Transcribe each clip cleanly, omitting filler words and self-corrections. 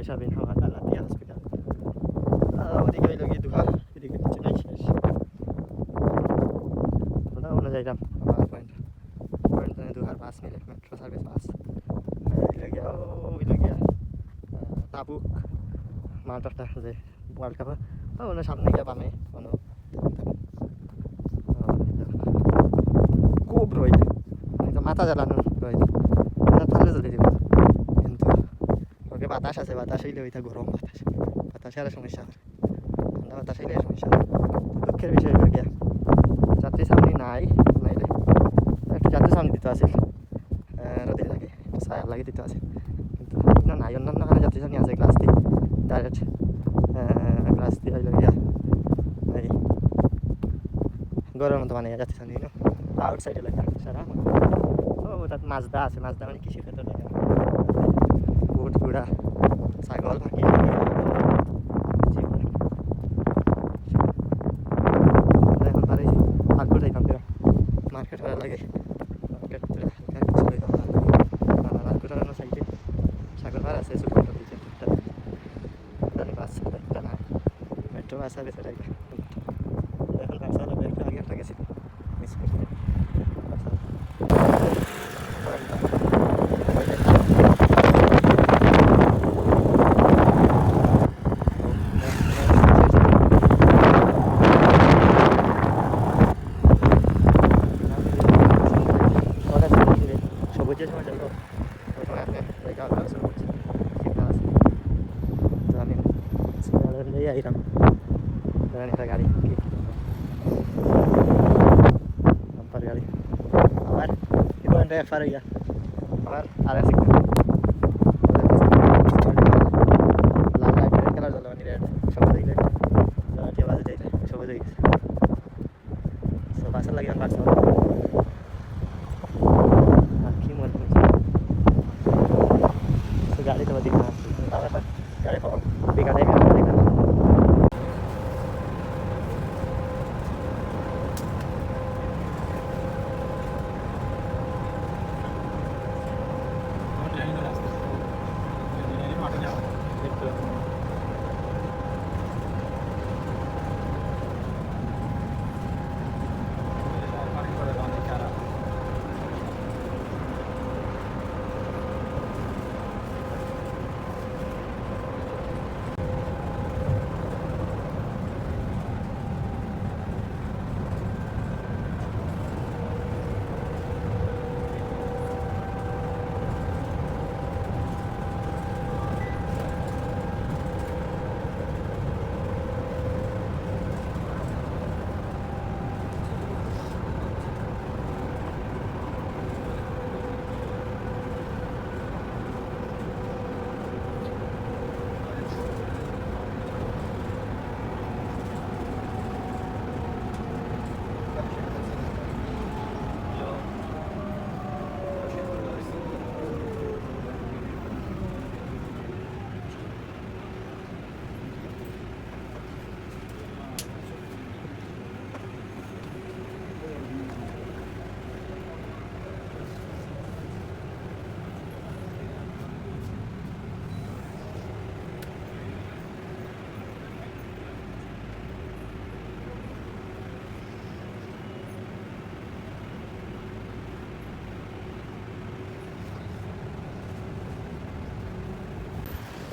সাবিন হাওয়া তালাতিয়া হসপিটাল। ওদিকে হইল গিয়ে দুহা, এদিকে কিছু নাই, শেষ। ওটা ওনা যাইলাম আমার পয়েন্ট দুহার বাস মিলে, মেট্রো সার্ভিস বাস হইল গিয়া তাবুক মাঠ একটা যে ওয়ার্ল্ড কাপ ওনার সামনে গিয়ে বামে কোনো খুব রোদ, মাথা জ্বালানো রোদ, তাহলে জ্বলে দিব। কিন্তু ওকে বাতাস আছে, বাতাস হইলে ওইটা গরম বাতাস, বাতাসে আর সমস্যা, ঠান্ডা বাতাস হইলে সমস্যা। দুঃখের বিষয় হইল গিয়া যাত্রী সামনে নাই, নাইলে একটা যাত্রী সামনে দিতে আছে রোদের লাগে, একটু ছায়ার লাগে দিতে আছে, কিন্তু না নাই। অন্যান্য যাত্রী সামনে আছে গ্লাস দিয়ে, ডাইরেক্ট গ্লাস দিয়ে হইল গিয়া এই গরমের মতো মানে যাত্রী সামনে আউটসাইডে লাগে সারা। ও তাত মাজদা আছে, মাজদা মানে কৃষি ক্ষেত্রে লাগে, উট ঘোড়া ছাগল পাখি এখন পারে মার্কেট যাইতাম, মার্কেট করা লাগে, মার্কেট মার্কেট সাইডে সাগর পার আছে, ছোটো ছোটো দিচ্ছে বাস একটা না, মেট্রো বাস আছে সেটা এখন ব্যবসা লাগবে, একটু আগে একটা গেছিল মিস করতে। সবুজের সময় যাবো, তো আমি আইলাম একটা গাড়ি, বাম্পার গাড়ি, আবার এবার একবার হইয়া আবার আর আছে লাল লাইট, রেড কালার জ্বলা, মানে রেড সবুজ হয়ে যায়, জ্বলাটি বাজে যাই সবুজ হয়ে গেছে। সব বাসার লাগে বাড়ছে কি মনে হচ্ছে গাড়ি তো দিকে গাড়ি পাবো বিকালে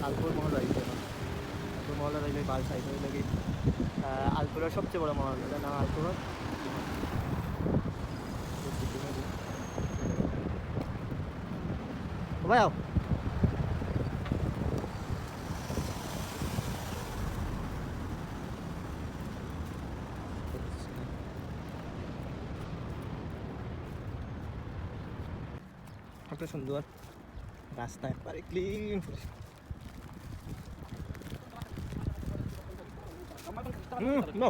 আলপুর মহল রয়েছে, আলপুর মহল রইলে বাল সাইড হইলে কি আলপুরের সবচেয়ে বড় মহল, এটার নাম আলপুর। ভাই আও কত সুন্দর রাস্তা, একবারে ক্লিন পরিষ্কার। No, no.